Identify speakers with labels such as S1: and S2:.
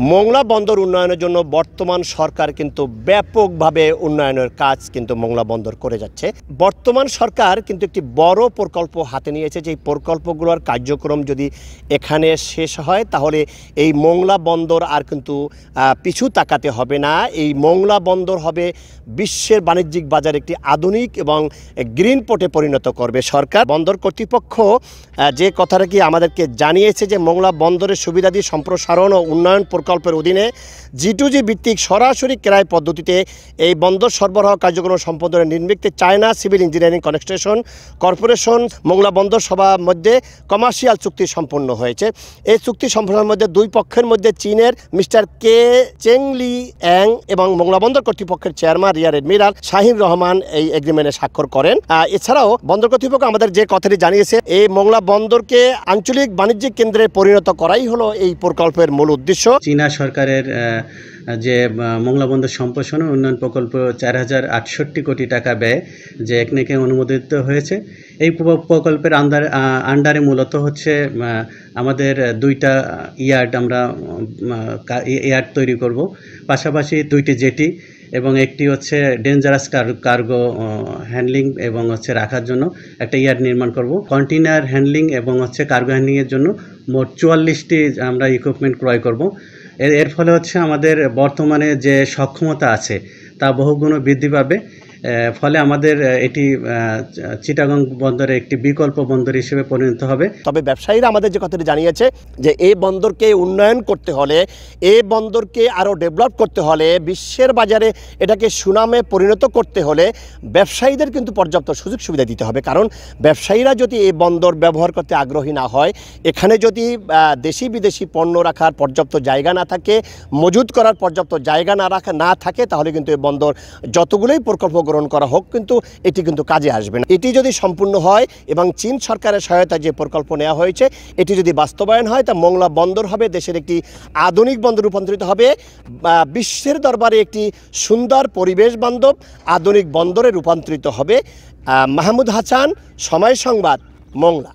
S1: মোংলা বন্দর উন্নয়নের জন্য বর্তমান সরকার কিন্তু ব্যাপকভাবে উন্নয়নের কাজ কিন্তু মোংলা বন্দর করে যাচ্ছে। বর্তমান সরকার কিন্তু একটি বড় প্রকল্প হাতে নিয়েছে, যে প্রকল্পগুলোর কার্যক্রম যদি এখানে শেষ হয় তাহলে এই মোংলা বন্দর আর কিন্তু পিছু তাকাতে হবে না। এই মোংলা বন্দর হবে বিশ্বের বাণিজ্যিক বাজার একটি আধুনিক এবং গ্রিন পোর্টে পরিণত করবে সরকার। বন্দর কর্তৃপক্ষ যে কথাটা কি আমাদেরকে জানিয়েছে যে মোংলা বন্দরের সুবিধাদি সম্প্রসারণ ও উন্নয়ন প্রকল্পের অধীনে G2G ভিত্তিক সরাসরি ক্রয় পদ্ধতিতে এই বন্দর সরবরাহ কার্যক্রম সম্পাদনের নির্মিত China civil engineering construction corporation Mongla বন্দর সভার মধ্যে কমার্শিয়াল চুক্তি সম্পন্ন হয়েছে। এই চুক্তি সম্পন্নের মধ্যে দুই পক্ষের মধ্যে চীনের মিস্টার কে চেংলি অ্যাং এবং মোংলা বন্দর কর্তৃপক্ষের chairman rear admiral Shahin Rahman এই এগ্রিমেন্টে স্বাক্ষর করেন। এছাড়াও বন্দর কর্তৃপক্ষ আমাদের যে কথাটি জানিয়েছে, এই মোংলা বন্দরকে আঞ্চলিক বাণিজ্যিক কেন্দ্রে পরিণত করাই হলো এই প্রকল্পের মূল উদ্দেশ্য।
S2: চীনা সরকারের যে মোংলা বন্দর সম্প্রসারণ উন্নয়ন প্রকল্প 4068 কোটি টাকা ব্যয় যে একনেকে অনুমোদিত হয়েছে। এই প্রকল্পের আন্ডারে মূলত হচ্ছে আমাদের দুইটা ইয়ার্ড আমরা ইয়ার্ড তৈরি করব, পাশাপাশি দুইটি জেটি এবং একটি হচ্ছে ডেঞ্জারাস কার্গো হ্যান্ডলিং এবং হচ্ছে রাখার জন্য একটা ইয়ার্ড নির্মাণ করব। কন্টেইনার হ্যান্ডলিং এবং হচ্ছে কার্গো হ্যান্ডলিংয়ের জন্য মোট 44টি আমরা ইকুইপমেন্ট ক্রয় করব। এর ফলে হচ্ছে আমাদের বর্তমানে যে সক্ষমতা আছে তা বহুগুণ বৃদ্ধি পাবে। ফলে আমাদের এটি চিটাগং বন্দরে একটি বিকল্প বন্দর হিসেবে পরিণত হবে।
S1: তবে ব্যবসায়ীরা আমাদের যে কথাটি জানিয়েছে যে এই বন্দরকে উন্নয়ন করতে হলে, এই বন্দরকে আরও ডেভেলপ করতে হলে, বিশ্বের বাজারে এটাকে সুনামে পরিণত করতে হলে ব্যবসায়ীদের কিন্তু পর্যাপ্ত সুযোগ সুবিধা দিতে হবে। কারণ ব্যবসায়ীরা যদি এই বন্দর ব্যবহার করতে আগ্রহী না হয়, এখানে যদি দেশি বিদেশি পণ্য রাখার পর্যাপ্ত জায়গা না থাকে, মজুত করার পর্যাপ্ত জায়গা না থাকে, তাহলে কিন্তু এই বন্দর যতগুলোই প্রকল্প গ্রহণ করা হোক কিন্তু এটি কিন্তু কাজে আসবে না। এটি যদি সম্পূর্ণ হয় এবং চীন সরকারের সহায়তায় যে প্রকল্প নেওয়া হয়েছে এটি যদি বাস্তবায়ন হয়, তা মোংলা বন্দর হবে দেশের একটি আধুনিক বন্দর রূপান্তরিত হবে, বিশ্বের দরবারে একটি সুন্দর পরিবেশ বান্ধব আধুনিক বন্দরে রূপান্তরিত হবে। মাহমুদ হাসান, সময় সংবাদ, মোংলা।